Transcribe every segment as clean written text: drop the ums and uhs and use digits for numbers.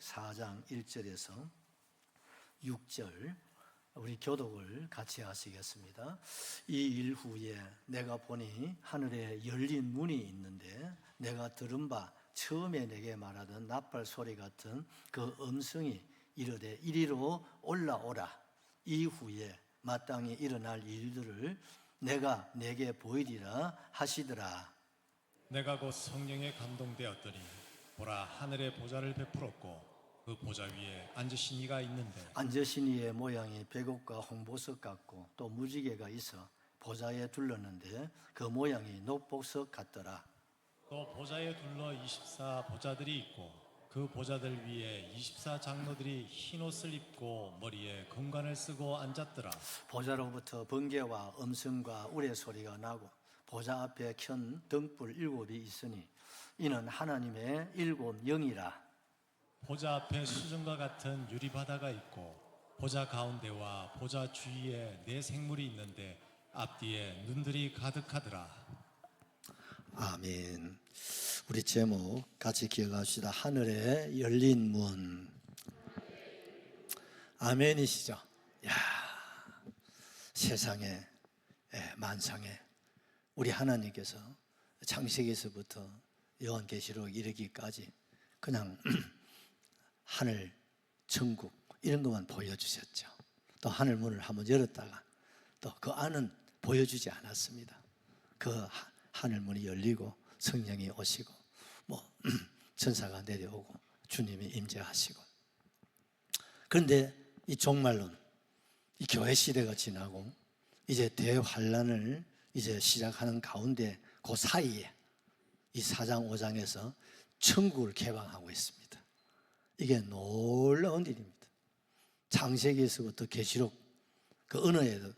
4장 1절에서 6절 우리 교독을 같이 하시겠습니다. 이 일 후에 내가 보니 하늘에 열린 문이 있는데 내가 들은 바 처음에 내게 말하던 나팔 소리 같은 그 음성이 이르되 이리로 올라오라. 이후에 마땅히 일어날 일들을 내가 내게 보이리라 하시더라. 내가 곧 성령에 감동되었더니 보라 하늘에 보좌를 베풀었고 그 보좌 위에 앉으신 이가 있는데 앉으신 이의 모양이 백옥과 홍보석 같고 또 무지개가 있어 보좌에 둘렀는데 그 모양이 녹보석 같더라. 또 보좌에 둘러 24 보좌들이 있고 그 보좌들 위에 24 장로들이 흰 옷을 입고 머리에 금관을 쓰고 앉았더라. 보좌로부터 번개와 음성과 우레소리가 나고 보좌 앞에 켠 등불 7이 있으니 이는 하나님의 7 영이라. 보좌 앞에 수정과 같은 유리바다가 있고 보좌 가운데와 보좌 주위에 네 생물이 있는데 앞뒤에 눈들이 가득하더라. 아멘. 우리 제목 같이 기억합시다. 하늘에 열린 문. 아멘이시죠? 야, 세상에 만상에 우리 하나님께서 창세기에서부터 요한계시록 이르기까지 그냥 하늘, 천국 이런 것만 보여주셨죠. 또 하늘 문을 한번 열었다가 또 그 안은 보여주지 않았습니다. 그 하늘 문이 열리고 성령이 오시고 천사가 내려오고 주님이 임재하시고. 그런데 이 종말론, 이 교회 시대가 지나고 이제 대환란을 이제 시작하는 가운데 그 사이에 이 4장 5장에서 천국을 개방하고 있습니다. 이게 놀라운 일입니다. 창세기에서부터 계시록 그 언어에도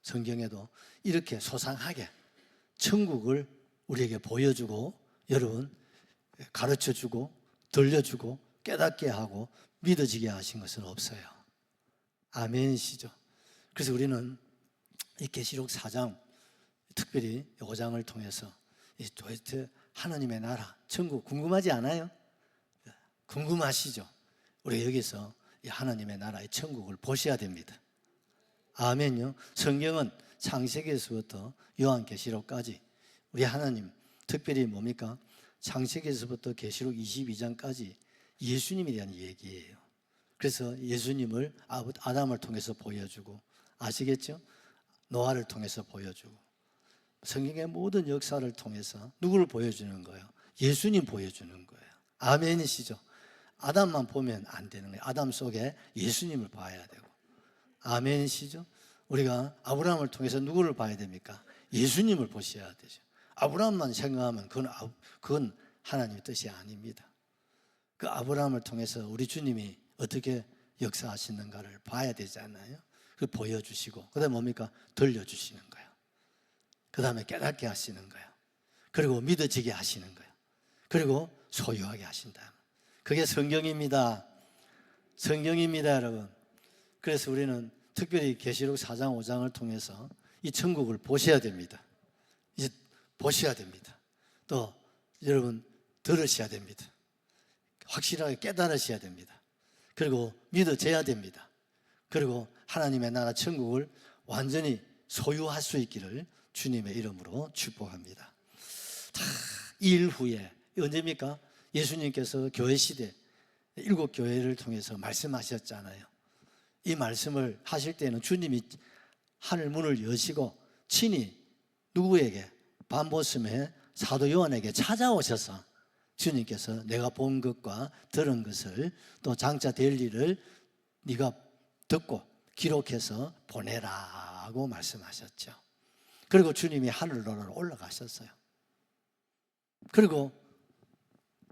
성경에도 이렇게 소상하게 천국을 우리에게 보여주고 여러분 가르쳐주고 들려주고 깨닫게 하고 믿어지게 하신 것은 없어요. 아멘이시죠? 그래서 우리는 이 계시록 4장 특별히 5장을 통해서 도대체 하나님의 나라 천국 궁금하지 않아요? 궁금하시죠? 우리 여기서 이 하나님의 나라의 천국을 보셔야 됩니다. 아멘요. 성경은 창세기에서부터 요한계시록까지 우리 하나님 특별히 뭡니까? 창세기에서부터 계시록 22장까지 예수님에 대한 얘기예요. 그래서 예수님을 아담을 통해서 보여주고 아시겠죠? 노아를 통해서 보여주고 성경의 모든 역사를 통해서 누구를 보여주는 거예요? 예수님 보여주는 거예요. 아멘이시죠? 아담만 보면 안 되는 거예요. 아담 속에 예수님을 봐야 되고. 아멘이시죠? 우리가 아브라함을 통해서 누구를 봐야 됩니까? 예수님을 보셔야 되죠. 아브라함만 생각하면 그건 하나님의 뜻이 아닙니다. 그 아브라함을 통해서 우리 주님이 어떻게 역사하시는가를 봐야 되잖아요. 그 보여주시고 그 다음에 뭡니까? 들려주시는 거예요. 그 다음에 깨닫게 하시는 거예요. 그리고 믿어지게 하시는 거예요. 그리고 소유하게 하신다. 그게 성경입니다. 성경입니다, 여러분. 그래서 우리는 특별히 계시록 4장 5장을 통해서 이 천국을 보셔야 됩니다. 이제 보셔야 됩니다. 또 여러분 들으셔야 됩니다. 확실하게 깨달으셔야 됩니다. 그리고 믿어져야 됩니다. 그리고 하나님의 나라 천국을 완전히 소유할 수 있기를 주님의 이름으로 축복합니다. 이 일 후에 언제입니까? 예수님께서 교회 시대 7 교회를 통해서 말씀하셨잖아요. 이 말씀을 하실 때는 주님이 하늘 문을 여시고 친히 누구에게? 반보섬에 사도 요한에게 찾아오셔서 주님께서 내가 본 것과 들은 것을 또 장차 될 일을 네가 듣고 기록해서 보내라고 말씀하셨죠. 그리고 주님이 하늘로 올라가셨어요. 그리고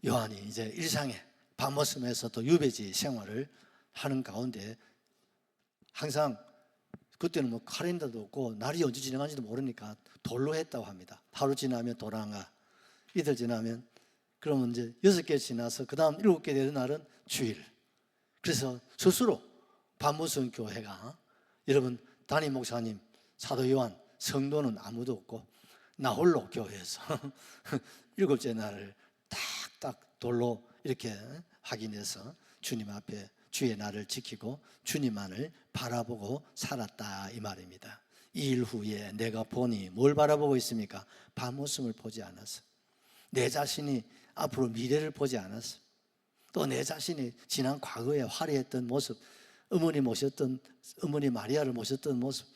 요한이 이제 일상에 밤모섬에서 또 유배지 생활을 하는 가운데 항상 그때는 뭐 카렌더도 없고 날이 언제 지나가는지도 모르니까 돌로 했다고 합니다. 하루 지나면 도랑아, 이틀 지나면 그러면 이제 6개 지나서 그 다음 7개 되는 날은 주일. 그래서 스스로 밤모섬 교회가 여러분 담임 목사님, 사도 요한, 성도는 아무도 없고 나 홀로 교회에서 7째 날을 딱딱 돌로 이렇게 확인해서 주님 앞에 주의 날을 지키고 주님만을 바라보고 살았다 이 말입니다. 이 일 후에 내가 보니 뭘 바라보고 있습니까? 밤모습을 보지 않았어. 내 자신이 앞으로 미래를 보지 않았어. 또 내 자신이 지난 과거에 화려했던 모습, 어머니 마리아를 모셨던 모습,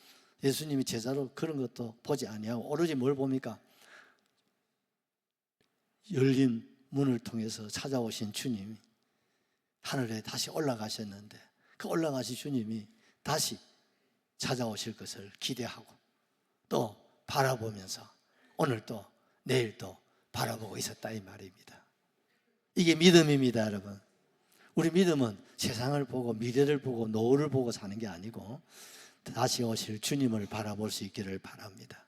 예수님이 제자로 그런 것도 보지 아니하고 오로지 뭘 봅니까? 열린 문을 통해서 찾아오신 주님이 하늘에 다시 올라가셨는데 그 올라가신 주님이 다시 찾아오실 것을 기대하고 또 바라보면서 오늘도 내일도 바라보고 있었다 이 말입니다. 이게 믿음입니다, 여러분. 우리 믿음은 세상을 보고 미래를 보고 노후를 보고 사는 게 아니고 다시 오실 주님을 바라볼 수 있기를 바랍니다.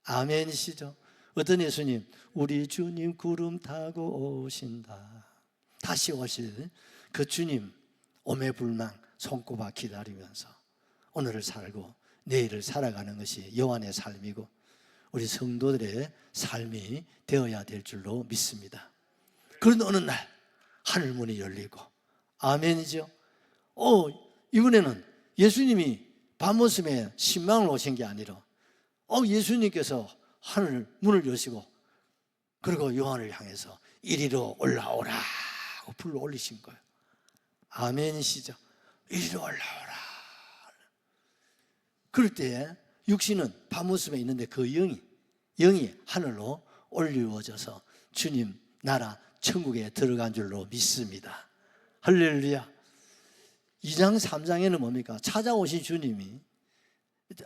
아멘이시죠? 어떤 예수님? 우리 주님 구름 타고 오신다. 다시 오실 그 주님 오매불망 손꼽아 기다리면서 오늘을 살고 내일을 살아가는 것이 요한의 삶이고 우리 성도들의 삶이 되어야 될 줄로 믿습니다. 그런데 어느 날 하늘문이 열리고 아멘이죠. 이번에는 예수님이 밤모습에 신망을 오신 게 아니라 예수님께서 하늘 문을 여시고 그리고 요한을 향해서 이리로 올라오라 하고 불러 올리신 거예요. 아멘이시죠. 이리로 올라오라. 그럴 때 육신은 밤모습에 있는데 그 영이 하늘로 올리워져서 주님 나라 천국에 들어간 줄로 믿습니다. 할렐루야. 2장 3장에는 뭡니까? 찾아오신 주님이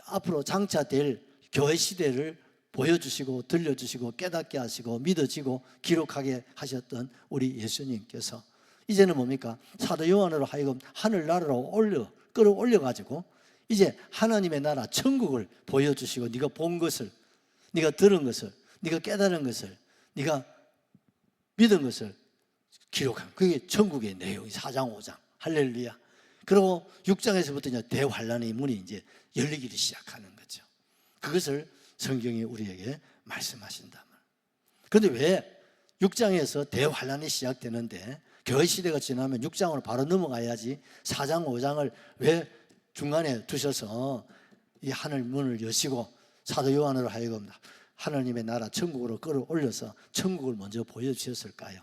앞으로 장차될 교회 시대를 보여주시고 들려주시고 깨닫게 하시고 믿어지고 기록하게 하셨던 우리 예수님께서 이제는 뭡니까? 사도 요한으로 하여금 하늘나라로 끌어올려가지고 이제 하나님의 나라 천국을 보여주시고 네가 본 것을, 네가 들은 것을, 네가 깨달은 것을, 네가 믿은 것을 기록한 그게 천국의 내용이 4장 5장 할렐루야. 그리고 6장에서부터 이제 대환란의 문이 이제 열리기 시작하는 거죠. 그것을 성경이 우리에게 말씀하신다. 그런데 왜 6장에서 대환란이 시작되는데 교회 시대가 지나면 6장으로 바로 넘어가야지 4장 5장을 왜 중간에 두셔서 이 하늘 문을 여시고 사도 요한으로 하여금 하나님의 나라 천국으로 끌어올려서 천국을 먼저 보여주셨을까요?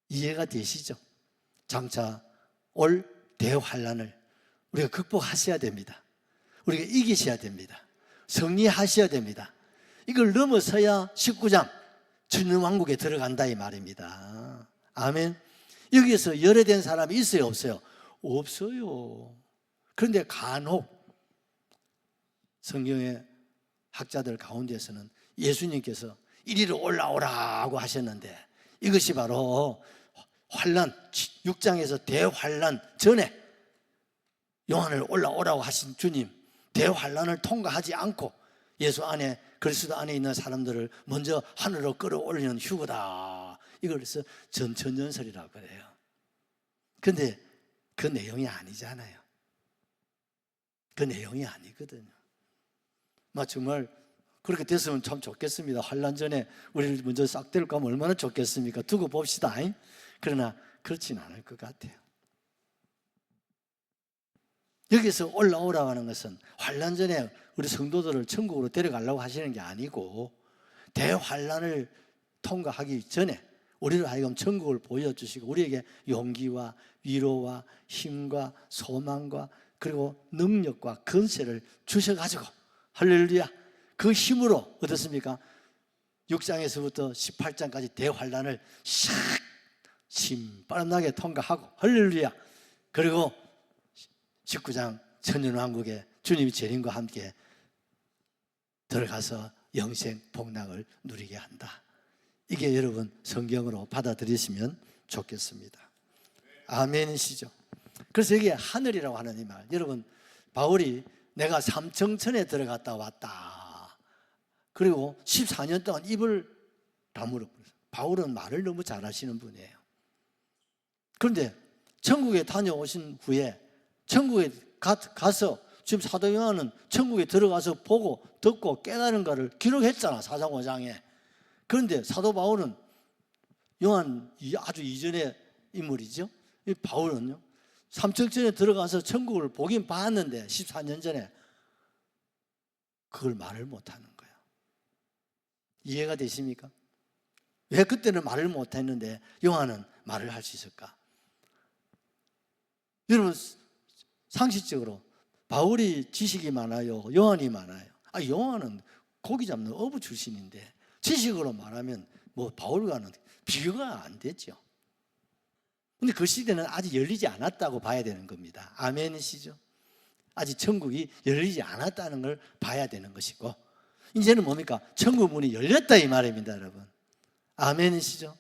이해가 되시죠? 장차 올 대환란을 우리가 극복하셔야 됩니다. 우리가 이기셔야 됩니다. 승리하셔야 됩니다. 이걸 넘어서야 19장 주님 왕국에 들어간다 이 말입니다. 아멘. 여기에서 열애된 사람이 있어요 없어요? 없어요. 그런데 간혹 성경의 학자들 가운데서는 예수님께서 이리로 올라오라고 하셨는데 이것이 바로 환란 6장에서 대환란 전에 요한을 올라오라고 하신 주님 대환란을 통과하지 않고 예수 안에 그리스도 안에 있는 사람들을 먼저 하늘로 끌어올리는 휴거다. 이걸 그래서 전천전설이라고 그래요. 그런데 그 내용이 아니잖아요. 그 내용이 아니거든요. 정말 그렇게 됐으면 참 좋겠습니다. 환란 전에 우리를 먼저 싹 데리고 가면 얼마나 좋겠습니까? 두고 봅시다. 그러나 그렇진 않을 것 같아요. 여기서 올라오라고 하는 것은 환란 전에 우리 성도들을 천국으로 데려가려고 하시는 게 아니고 대환란을 통과하기 전에 우리를 하여금 천국을 보여주시고 우리에게 용기와 위로와 힘과 소망과 그리고 능력과 권세를 주셔가지고 할렐루야 그 힘으로 어떻습니까? 6장에서부터 18장까지 대환란을 샥 신바람나게 통과하고 할렐루야 그리고 19장 천년왕국에 주님이 재림과 함께 들어가서 영생 복락을 누리게 한다. 이게 여러분 성경으로 받아들이시면 좋겠습니다. 아멘이시죠? 그래서 여기에 하늘이라고 하는 이 말 여러분 바울이 내가 삼청천에 들어갔다 왔다 그리고 14년 동안 입을 다물었어요. 바울은 말을 너무 잘하시는 분이에요. 그런데 천국에 다녀오신 후에 천국에 가서 지금 사도 요한은 천국에 들어가서 보고 듣고 깨달은 것을 기록했잖아 4장 5장에. 그런데 사도 바울은 요한 아주 이전의 인물이죠. 이 바울은요, 삼층천에 들어가서 천국을 보긴 봤는데 14년 전에 그걸 말을 못하는 거예요. 이해가 되십니까? 왜 그때는 말을 못했는데 요한은 말을 할 수 있을까? 여러분, 상식적으로 바울이 지식이 많아요, 요한이 많아요? 요한은 고기 잡는 어부 출신인데 지식으로 말하면 뭐 바울과는 비교가 안 되죠. 근데 그 시대는 아직 열리지 않았다고 봐야 되는 겁니다. 아멘이시죠? 아직 천국이 열리지 않았다는 걸 봐야 되는 것이고, 이제는 뭡니까? 천국 문이 열렸다 이 말입니다, 여러분. 아멘이시죠?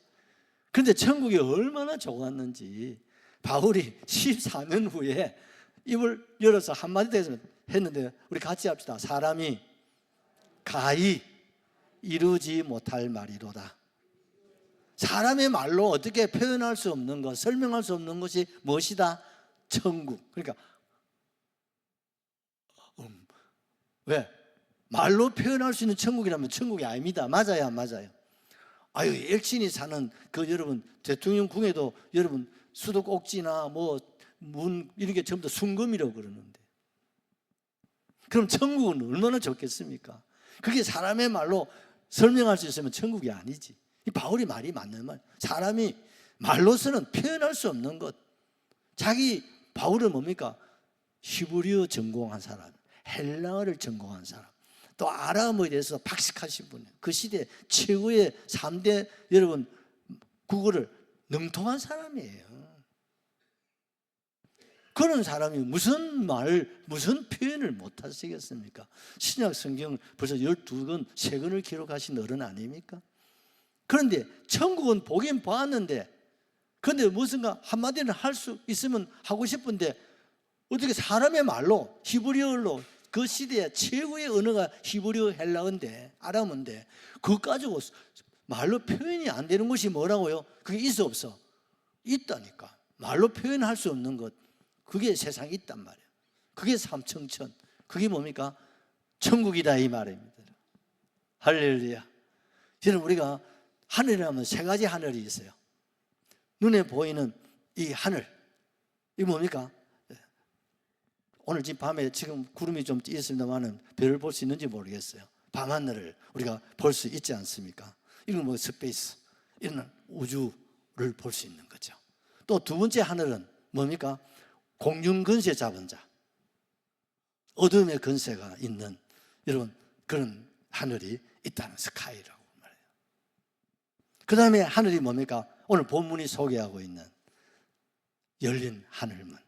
그런데 천국이 얼마나 좋았는지 바울이 14년 후에 입을 열어서 한마디 대해서 했는데, 우리 같이 합시다. 사람이 가히 이루지 못할 말이로다. 사람의 말로 어떻게 표현할 수 없는 것, 설명할 수 없는 것이 무엇이다? 천국. 그러니까 왜? 말로 표현할 수 있는 천국이라면 천국이 아닙니다. 맞아요, 안 맞아요? 엘친이 사는 그 여러분 대통령궁에도 여러분 수도 꼭지나 뭐 문 이런 게 전부 다 순금이라고 그러는데, 그럼 천국은 얼마나 좋겠습니까? 그게 사람의 말로 설명할 수 있으면 천국이 아니지. 이 바울이 말이 맞는 말. 사람이 말로서는 표현할 수 없는 것. 바울은 뭡니까? 히브리어 전공한 사람, 헬라어를 전공한 사람, 또 아람어에 대해서 박식하신 분이에요. 그 시대 최고의 3대 여러분 국어를 능통한 사람이에요. 그런 사람이 무슨 표현을 못하시겠습니까? 신약 성경 벌써 12권, 3권을 기록하신 어른 아닙니까? 그런데 천국은 보긴 봤는데, 그런데 무슨가 한마디는 할 수 있으면 하고 싶은데 어떻게 사람의 말로, 히브리어로, 그 시대의 최고의 언어가 히브리어 헬라어인데, 아람어인데 그거 가지고 말로 표현이 안 되는 것이 뭐라고요? 그게 있어 없어? 있다니까. 말로 표현할 수 없는 것, 그게 세상에 있단 말이에요. 그게 삼층천, 그게 뭡니까? 천국이다 이 말입니다. 할렐루야. 저는 우리가 하늘이라면 3가지 하늘이 있어요. 눈에 보이는 이 하늘, 이 뭡니까? 오늘 지금 밤에 지금 구름이 좀 있습니다만은 별을 볼 수 있는지 모르겠어요. 밤하늘을 우리가 볼 수 있지 않습니까? 이건 뭐 스페이스, 이런 우주를 볼 수 있는 거죠. 또 2번째 하늘은 뭡니까? 공중 근세 잡은 자, 어둠의 근세가 있는 여러분 그런 하늘이 있다는 스카이라고 말해요. 그 다음에 하늘이 뭡니까? 오늘 본문이 소개하고 있는 열린 하늘문,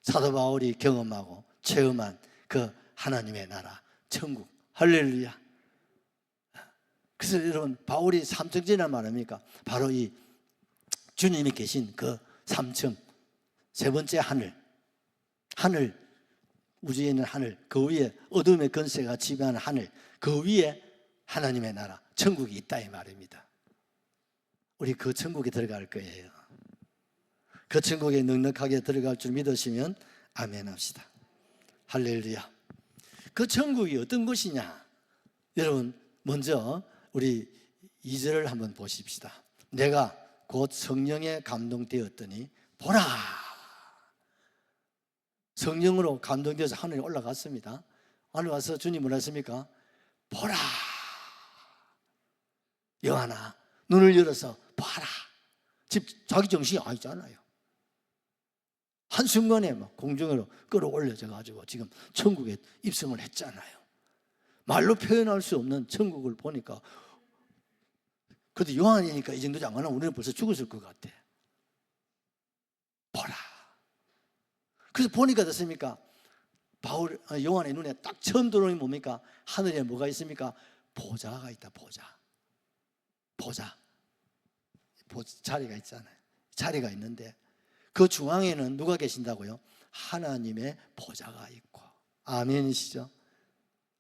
사도 바울이 경험하고 체험한 그 하나님의 나라 천국. 할렐루야. 그래서 여러분 바울이 삼층천이란 말입니까? 바로 이 주님이 계신 그 3층, 3번째 하늘, 우주에 있는 하늘, 그 위에 어둠의 권세가 지배하는 하늘, 그 위에 하나님의 나라 천국이 있다 이 말입니다. 우리 그 천국에 들어갈 거예요. 그 천국에 넉넉하게 들어갈 줄 믿으시면 아멘 합시다. 할렐루야. 그 천국이 어떤 것이냐? 여러분 먼저 우리 2절을 한번 보십시다. 내가 곧 성령에 감동되었더니 보라. 성령으로 감동되어서 하늘에 올라갔습니다. 하늘 와서 주님 뭐라 했습니까? 보라. 요한아, 눈을 열어서 봐라. 집 자기 정신이 아니잖아요. 한순간에 막 공중으로 끌어올려져 가지고 지금 천국에 입성을 했잖아요. 말로 표현할 수 없는 천국을 보니까, 그래도 요한이니까 이 정도 장관은 우리는 벌써 죽었을 것 같아. 보라. 그래서 보니까 됐습니까? 요한의 눈에 딱 처음 들어오는 게 뭡니까? 하늘에 뭐가 있습니까? 보좌가 있다. 보좌. 자리가 있잖아요. 자리가 있는데 그 중앙에는 누가 계신다고요? 하나님의 보좌가 있고. 아멘이시죠?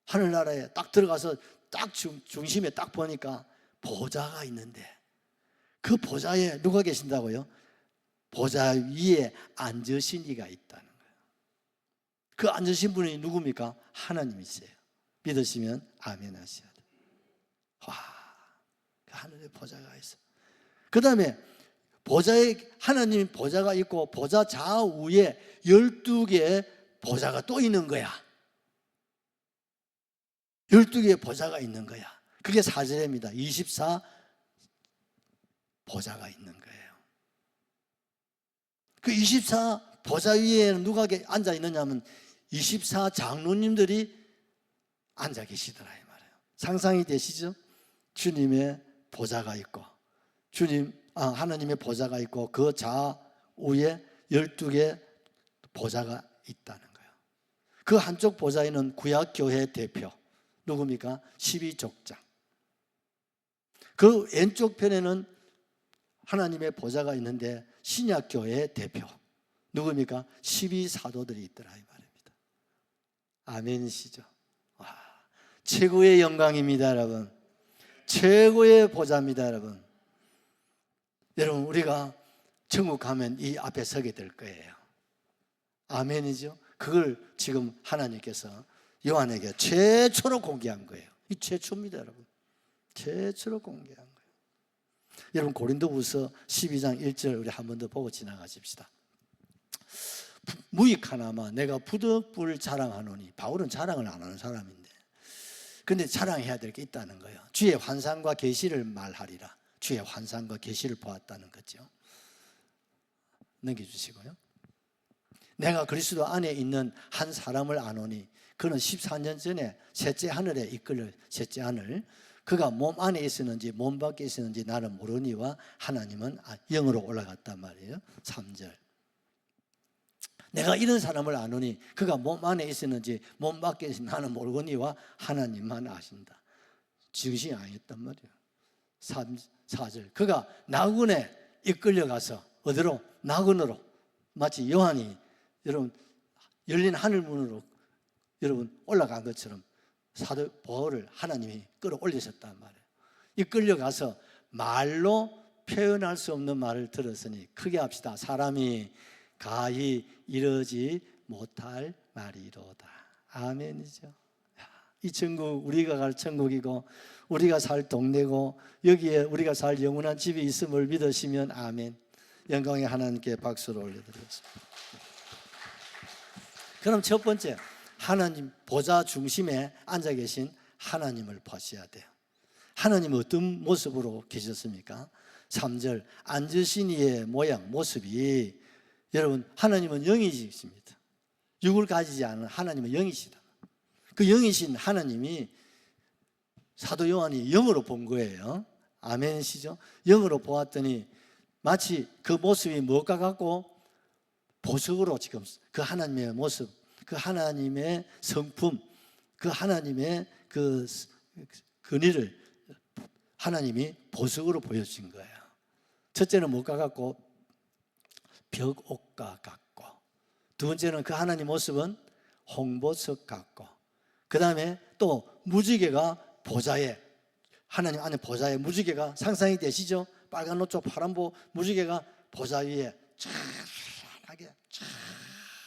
하늘나라에 딱 들어가서 딱 중심에 딱 보니까 보좌가 있는데 그 보좌에 누가 계신다고요? 보좌 위에 앉으신 이가 있다는 거예요. 그 앉으신 분이 누굽니까? 하나님이세요. 믿으시면 아멘 하셔야 돼요. 와, 그 하늘에 보좌가 있어. 그 다음에 보좌에 하나님 보좌가 있고 보좌 좌우에 12개의 보좌가 또 있는 거야. 12개의 보좌가 있는 거야. 그게 4절입니다. 24 보좌가 있는 거예요. 그 24 보좌 위에는 누가 앉아 있느냐면 24 장로님들이 앉아 계시더라 이 말이에요. 상상이 되시죠? 주님의 보좌가 있고 하나님의 보좌가 있고 그 좌우에 12개 보좌가 있다는 거예요. 그 한쪽 보좌에는 구약교회 대표 누굽니까? 12족장. 그 왼쪽 편에는 하나님의 보좌가 있는데 신약교회의 대표 누굽니까? 12사도들이 있더라 이 말입니다. 아멘이시죠? 와, 최고의 영광입니다 여러분. 최고의 보좌입니다 여러분. 여러분 우리가 천국 가면 이 앞에 서게 될 거예요. 아멘이죠? 그걸 지금 하나님께서 요한에게 최초로 공개한 거예요. 이 최초입니다 여러분. 최초로 공개한 거예요. 여러분 고린도후서 12장 1절 우리 한 번 더 보고 지나가십시다. 무익하나마 내가 부득불 자랑하노니. 바울은 자랑을 안 하는 사람인데 근데 자랑해야 될 게 있다는 거예요. 주의 환상과 계시를 말하리라. 주의 환상과 계시를 보았다는 거죠. 넘겨주시고요. 내가 그리스도 안에 있는 한 사람을 아노니 그는 14년 전에 셋째 하늘에 이끌려 셋째 하늘 그가 몸 안에 있었는지 몸 밖에 있었는지 나는 모르니와 하나님은 영으로 올라갔단 말이에요. 3절 내가 이런 사람을 아노니 그가 몸 안에 있었는지 몸 밖에 있었는지 나는 모르거니와 하나님만 아신다. 지으신이 아니었단 말이에요. 4절 그가 나군에 이끌려가서 어디로? 나군으로 마치 요한이 여러분 열린 하늘문으로 여러분 올라간 것처럼 사도 바울을 하나님이 끌어올리셨단 말이에요. 이끌려가서 말로 표현할 수 없는 말을 들었으니 크게 합시다. 사람이 가히 이르지 못할 말이로다. 아멘이죠. 이 천국 우리가 갈 천국이고 우리가 살 동네고 여기에 우리가 살 영원한 집이 있음을 믿으시면 아멘. 영광의 하나님께 박수를 올려드리겠습니다. 그럼 첫 번째 하나님 보좌 중심에 앉아 계신 하나님을 보셔야 돼요. 하나님은 어떤 모습으로 계셨습니까? 3절 앉으신 이의 모양 모습이 여러분 하나님은 영이십니다. 육을 가지지 않은 하나님은 영이시다. 그 영이신 하나님이 사도 요한이 영으로 본 거예요. 아멘이시죠? 영으로 보았더니 마치 그 모습이 무엇과 같고 보석으로 지금 그 하나님의 모습, 그 하나님의 성품, 그 하나님의 그 근위를 하나님이 보석으로 보여준 거예요. 첫째는 무엇과 같고 벽옥과 같고, 두 번째는 그 하나님 모습은 홍보석 같고, 그 다음에 또 무지개가 보좌에 하나님 안에 보좌에 무지개가 상상이 되시죠? 빨간 옷, 파란 보 무지개가 보좌 위에 찬하게 쫙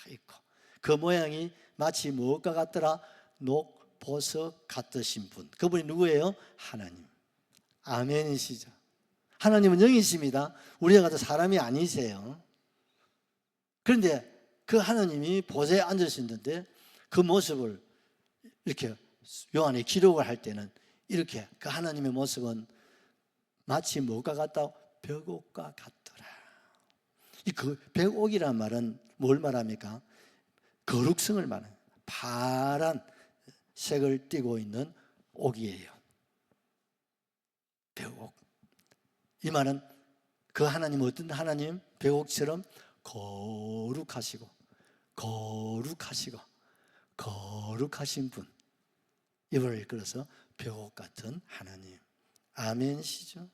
있고 그 모양이 마치 무엇과 같더라? 녹보석 같으신 분. 그분이 누구예요? 하나님. 아멘이시죠? 하나님은 영이십니다. 우리가 같은 사람이 아니세요. 그런데 그 하나님이 보좌에 앉으셨는데 그 모습을 이렇게 요한이 기록을 할 때는 이렇게 그 하나님의 모습은 마치 뭐가 같다? 벽옥과 같더라. 이 그 벽옥이란 말은 뭘 말합니까? 거룩성을 말합니다. 파란 색을 띠고 있는 옥이에요. 벽옥. 이 말은 그 하나님 어떤 하나님? 벽옥처럼 거룩하시고 거룩하시고 거룩하신 분. 이분을 이끌어서 벽옥 같은 하나님. 아멘이시죠?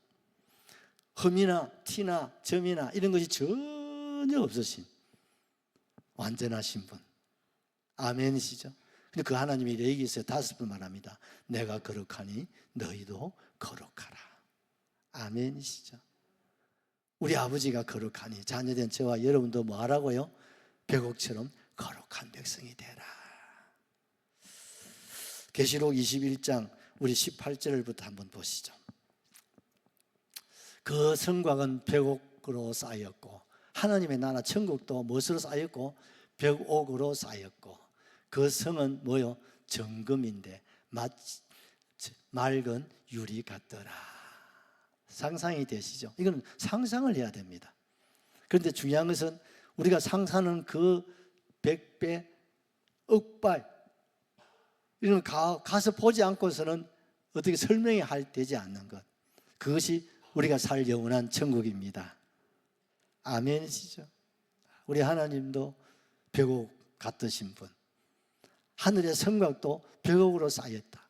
흠이나 티나 점이나 이런 것이 전혀 없으신 완전하신 분. 아멘이시죠? 근데 그 하나님이 레위기에서 5번 말합니다. 내가 거룩하니 너희도 거룩하라. 아멘이시죠? 우리 아버지가 거룩하니 자녀된 저와 여러분도 뭐 하라고요? 벽옥처럼 거룩한 백성이 되라. 계시록 21장 우리 18절부터 한번 보시죠. 그 성곽은 벽옥 벽옥으로 쌓였고, 하나님의 나라 천국도 무엇으로 쌓였고? 벽옥으로 쌓였고, 그 성은 뭐요? 정금인데 맑은 유리 같더라. 상상이 되시죠? 이건 상상을 해야 됩니다. 그런데 중요한 것은 우리가 상상하는 그 100배, 억발, 이런 가서 보지 않고서는 어떻게 설명이 되지 않는 것, 그것이 우리가 살 영원한 천국입니다. 아멘이시죠? 우리 하나님도 벽옥 같으신 분, 하늘의 성곽도 벽옥으로 쌓였다.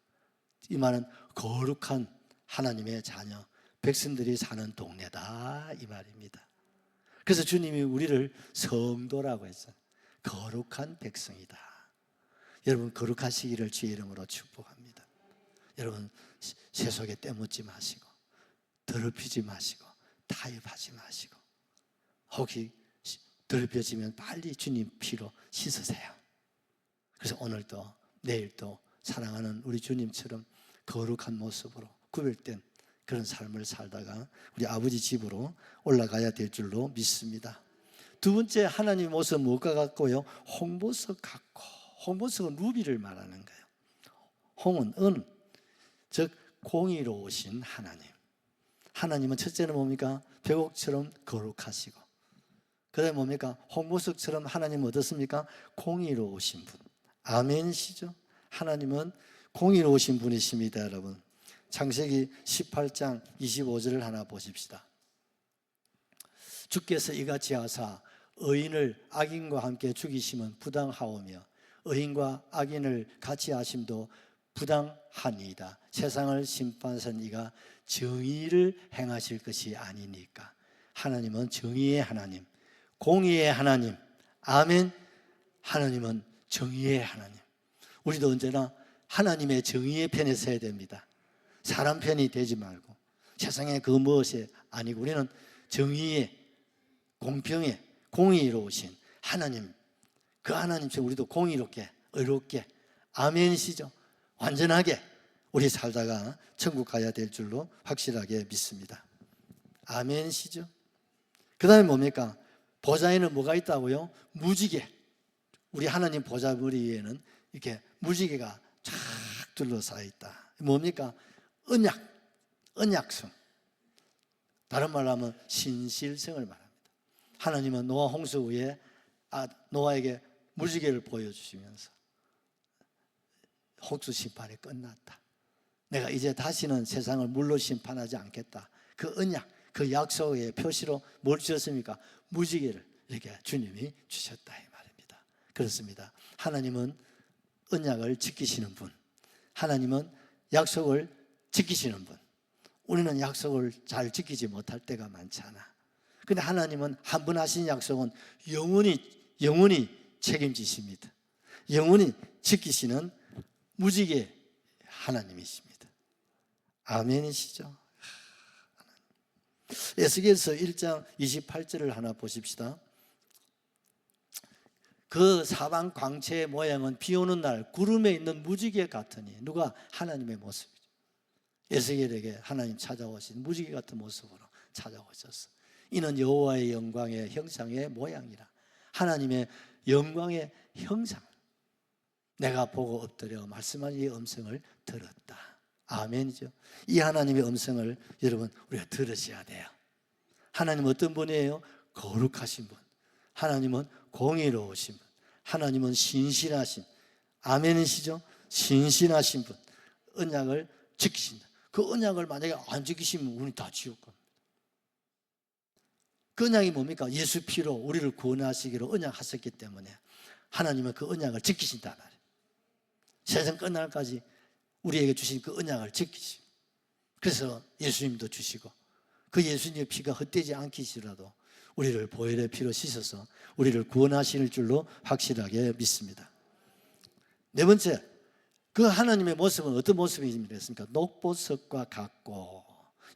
이 말은 거룩한 하나님의 자녀, 백성들이 사는 동네다 이 말입니다. 그래서 주님이 우리를 성도라고 했어요. 거룩한 백성이다. 여러분, 거룩하시기를 주의 이름으로 축복합니다. 여러분, 세속에 때묻지 마시고, 더럽히지 마시고, 타협하지 마시고, 혹시 더럽혀지면 빨리 주님 피로 씻으세요. 그래서 오늘도 내일도 사랑하는 우리 주님처럼 거룩한 모습으로 구별된 그런 삶을 살다가 우리 아버지 집으로 올라가야 될 줄로 믿습니다. 두 번째, 하나님의 모습은 무엇과 같고요? 홍보석 같고. 홍보석은 루비를 말하는 거예요. 홍은 은, 즉 공의로우신 하나님. 하나님은 첫째는 뭡니까? 벽옥처럼 거룩하시고, 그 다음에 뭡니까? 홍보석처럼 하나님은 어떻습니까? 공의로우신 분. 아멘이시죠? 하나님은 공의로우신 분이십니다, 여러분. 창세기 18장 25절을 하나 보십시다. 주께서 이같이 하사 의인을 악인과 함께 죽이심은 부당하오며 의인과 악인을 같이 하심도 부당하니이다. 세상을 심판하신 이가 정의를 행하실 것이 아니니까. 하나님은 정의의 하나님, 공의의 하나님. 아멘. 하나님은 정의의 하나님. 우리도 언제나 하나님의 정의의 편에 서야 됩니다. 사람 편이 되지 말고, 세상의 그 무엇이 아니고, 우리는 정의의, 공평의, 공의로우신 하나님, 그 하나님처럼 우리도 공의롭게, 의롭게, 아멘이시죠? 완전하게 우리 살다가 천국 가야 될 줄로 확실하게 믿습니다. 아멘이시죠? 그 다음에 뭡니까? 보좌에는 뭐가 있다고요? 무지개. 우리 하나님 보좌 머리 위에는 이렇게 무지개가 쫙 둘러싸여 있다. 뭡니까? 언약, 언약성. 다른 말로 하면 신실성을 말합니다. 하나님은 노아 홍수 후에 노아에게 무지개를 보여주시면서 홍수 심판이 끝났다. 내가 이제 다시는 세상을 물로 심판하지 않겠다. 그 언약, 그 약속의 표시로 뭘 주셨습니까? 무지개를 이렇게 주님이 주셨다 이 말입니다. 그렇습니다. 하나님은 언약을 지키시는 분, 하나님은 약속을 지키시는 분. 우리는 약속을 잘 지키지 못할 때가 많잖아. 근데 하나님은 한 번 하신 약속은 영원히 책임지십니다. 영원히 지키시는 무지개 하나님이십니다. 아멘이시죠? 에스겔서 1장 28절을 하나 보십시다. 그 사방 광채의 모양은 비 오는 날 구름에 있는 무지개 같으니. 누가? 하나님의 모습이죠. 에스겔에게 하나님 찾아오신 무지개 같은 모습으로 찾아오셨어. 이는 여호와의 영광의 형상의 모양이라. 하나님의 영광의 형상. 내가 보고 엎드려 말씀하신 이 음성을 들었다. 아멘이죠. 이 하나님의 음성을 여러분 우리가 들으셔야 돼요. 하나님은 어떤 분이에요? 거룩하신 분. 하나님은 공의로우신 분. 하나님은 신실하신, 아멘이시죠? 신실하신 분. 언약을 지키신다. 그 언약을 만약에 안 지키시면 우리 다 지옥 겁니다. 그 언약이 뭡니까? 예수 피로 우리를 구원하시기로 언약하셨기 때문에 하나님은 그 언약을 지키신다 말이에요. 세상 끝날까지 우리에게 주신 그 언약을 지키시. 그래서 예수님도 주시고, 그 예수님의 피가 헛되지 않기시라도 우리를 보혈의 피로 씻어서 우리를 구원하실 줄로 확실하게 믿습니다. 네 번째, 그 하나님의 모습은 어떤 모습이겠습니까? 녹보석과 같고.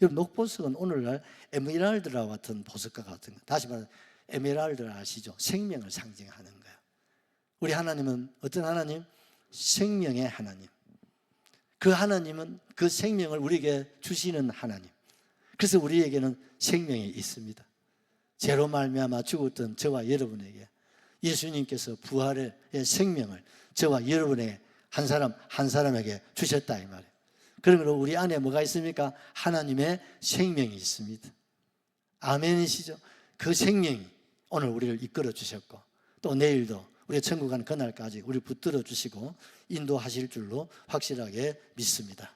여러분, 녹보석은 오늘날 에메랄드와 같은 보석과 같은 거. 다시 말해 에메랄드 아시죠? 생명을 상징하는 거예요. 우리 하나님은 어떤 하나님? 생명의 하나님. 그 하나님은 그 생명을 우리에게 주시는 하나님. 그래서 우리에게는 생명이 있습니다. 죄로 말미암아 죽었던 저와 여러분에게 예수님께서 부활의 생명을 저와 여러분에게 한 사람 한 사람에게 주셨다 이 말이에요. 그러므로 우리 안에 뭐가 있습니까? 하나님의 생명이 있습니다. 아멘이시죠? 그 생명이 오늘 우리를 이끌어 주셨고 또 내일도 우리가 천국 가는 그날까지 우리를 붙들어 주시고 인도하실 줄로 확실하게 믿습니다.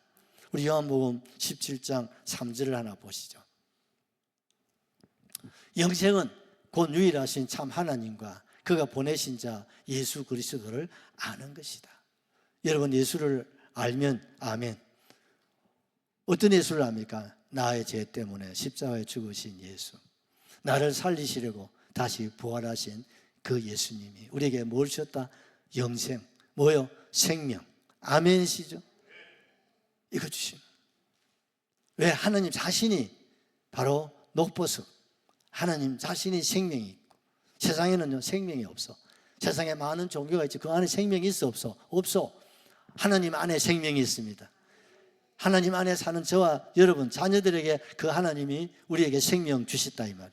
우리 요한복음 17장 3절을 하나 보시죠. 영생은 곧 유일하신 참 하나님과 그가 보내신 자 예수 그리스도를 아는 것이다. 여러분 예수를 알면 아멘. 어떤 예수를 압니까? 나의 죄 때문에 십자가에 죽으신 예수, 나를 살리시려고 다시 부활하신 그 예수님이 우리에게 뭘 주셨다? 영생, 뭐요? 생명. 아멘이시죠? 이거 주심. 왜? 하나님 자신이 바로 녹보석, 하나님 자신이 생명이 있고 세상에는요 생명이 없어. 세상에 많은 종교가 있지 그 안에 생명이 있어 없어? 없어. 하나님 안에 생명이 있습니다. 하나님 안에 사는 저와 여러분 자녀들에게 그 하나님이 우리에게 생명 주셨다 이 말이에요.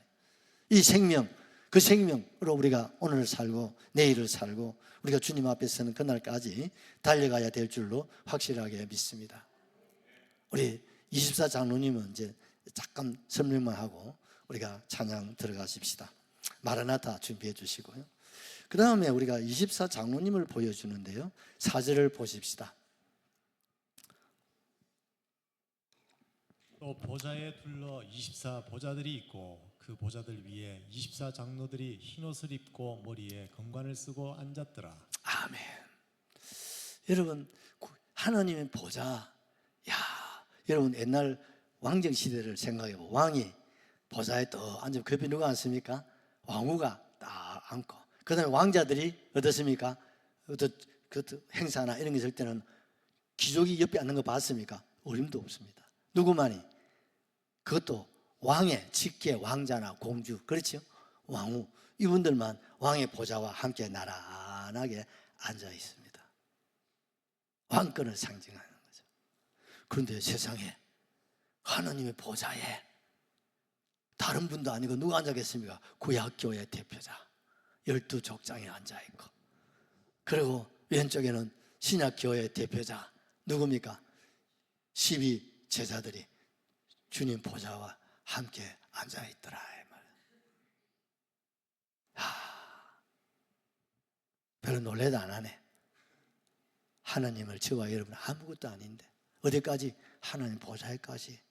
이 생명, 그 생명으로 우리가 오늘을 살고 내일을 살고 우리가 주님 앞에 서는 그날까지 달려가야 될 줄로 확실하게 믿습니다. 우리 24장로님은 이제 잠깐 설명만 하고 우리가 찬양 들어가십시다. 마라나타 준비해 주시고요. 그 다음에 우리가 24장로님을 보여주는데요. 4절을 보십시다. 또 보좌에 둘러 24 보좌들이 있고 그 보좌들 위에 24 장로들이 흰옷을 입고 머리에 건관을 쓰고 앉았더라. 아멘. 여러분 하나님의 보좌, 야, 여러분 옛날 왕정 시대를 생각해보. 왕이 보좌에 또 앉으면 그 옆에 누가 앉습니까? 왕후가 딱 앉고 그 다음에 왕자들이 어떻습니까? 그 행사나 이런 게 있을 때는 귀족이 옆에 앉는 거 봤습니까? 어림도 없습니다. 누구만이? 그것도 왕의 직계 왕자나 공주, 그렇죠? 왕후, 이분들만 왕의 보좌와 함께 나란하게 앉아 있습니다. 왕권을 상징하는 거죠. 그런데 세상에 하나님의 보좌에 다른 분도 아니고 누가 앉아 계십니까? 구약교회 대표자 12족장에 앉아 있고, 그리고 왼쪽에는 신약교회 대표자 누굽니까? 12제자들이 주님 보좌와 함께 앉아 있더라 이 말이에요. 별로 놀래도 안 하네. 하나님을 저와 여러분 아무것도 아닌데 어디까지? 하나님 보좌에까지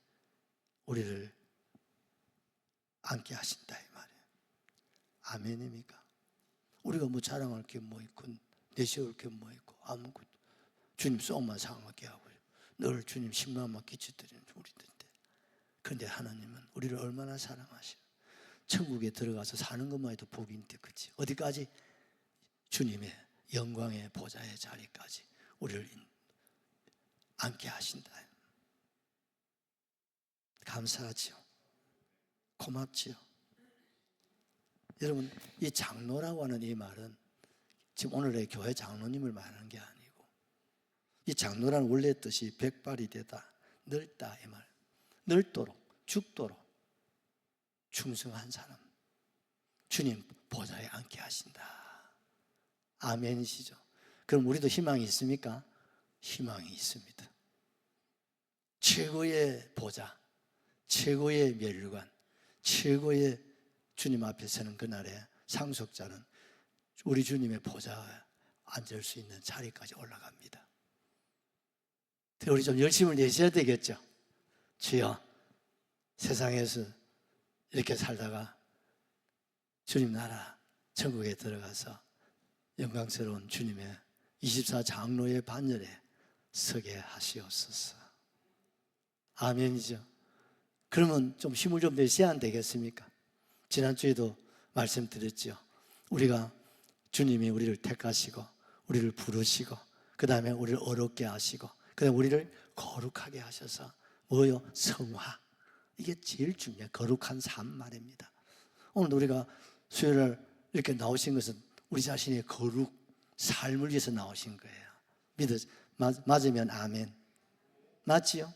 우리를 앉게 하신다 이 말이에요. 아멘입니까? 우리가 뭐 자랑할 게 뭐 있고 내세울 게 뭐 있고 아무것도. 주님 속만 상하게 하고 늘 주님 심령만 끼쳐드리는 우리들인데, 그런데 하나님은 우리를 얼마나 사랑하셔. 천국에 들어가서 사는 것만 해도 복인데, 그치? 어디까지? 주님의 영광의 보좌의 자리까지 우리를 앉게 하신다. 감사하지요. 고맙지요. 여러분, 이 장로라고 하는 이 말은 지금 오늘의 교회 장로님을 말하는 게 아니고, 이 장로라는 원래 뜻이 백발이 되다, 넓다 이 말. 넓도록, 죽도록 충성한 사람, 주님 보좌에 앉게 하신다. 아멘이시죠? 그럼 우리도 희망이 있습니까? 희망이 있습니다. 최고의 보좌, 최고의 멸관, 최고의 주님 앞에 서는 그날의 상속자는 우리 주님의 보좌에 앉을 수 있는 자리까지 올라갑니다. 우리 좀 열심을 내셔야 되겠죠. 주여, 세상에서 이렇게 살다가 주님 나라 천국에 들어가서 영광스러운 주님의 24장로의 반열에 서게 하시옵소서. 아멘이죠. 그러면 좀 힘을 좀 내셔야 안 되겠습니까? 지난주에도 말씀드렸죠. 우리가 주님이 우리를 택하시고 우리를 부르시고 그 다음에 우리를 어렵게 하시고 그 다음에 우리를 거룩하게 하셔서 뭐요? 성화. 이게 제일 중요해요. 거룩한 삶 말입니다. 오늘 우리가 수요일 이렇게 나오신 것은 우리 자신의 거룩 삶을 위해서 나오신 거예요. 맞으면 아멘. 맞지요?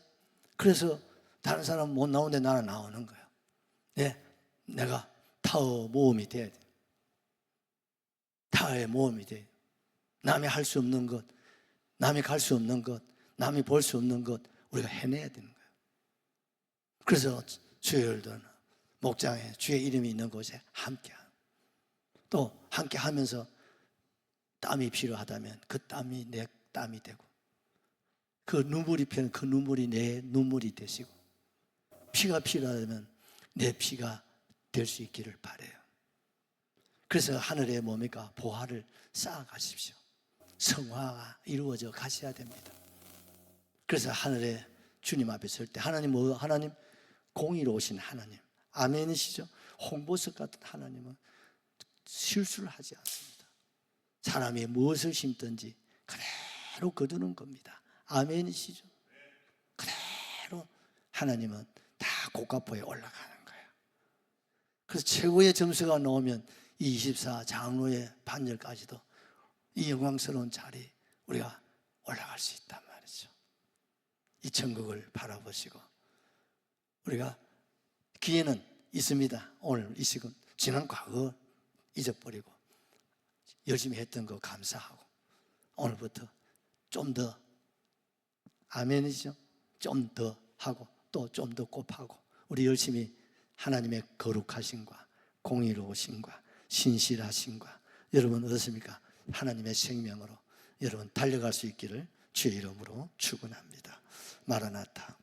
그래서 다른 사람 못 나오는데 나는 나오는 거예요. 네, 내가 타워 모험이 돼야 돼. 타워의 모험이 돼. 남이 할 수 없는 것, 남이 갈 수 없는 것, 남이 볼 수 없는 것 우리가 해내야 되는 거예요. 그래서 주일들은 목장에 주의 이름이 있는 곳에 함께하고, 또 함께하면서 땀이 필요하다면 그 땀이 내 땀이 되고, 그 눈물이 필요하면 그 눈물이 내 눈물이 되시고, 피가 필요하다면 내 피가 될 수 있기를 바라요. 그래서 하늘의 뭡니까? 보화를 쌓아가십시오. 성화가 이루어져 가셔야 됩니다. 그래서 하늘에 주님 앞에 설 때 하나님 하나님 공의로우신 하나님, 아멘이시죠? 홍보석 같은 하나님은 실수를 하지 않습니다. 사람이 무엇을 심든지 그대로 거두는 겁니다. 아멘이시죠? 그대로 하나님은 다 고가포에 올라가는 거예요. 그래서 최고의 점수가 나오면 24 장로의 반열까지도 이 영광스러운 자리 우리가 올라갈 수 있단 말이죠. 이 천국을 바라보시고, 우리가 기회는 있습니다. 오늘 이 시간 지난 과거 잊어버리고 열심히 했던 거 감사하고, 오늘부터 좀 더, 아멘이죠? 좀 더 하고 또 좀 더 곱하고, 우리 열심히 하나님의 거룩하심과 공의로우심과 신실하심과, 여러분 어떻습니까? 하나님의 생명으로 여러분 달려갈 수 있기를 주의 이름으로 축원합니다. 마라나타.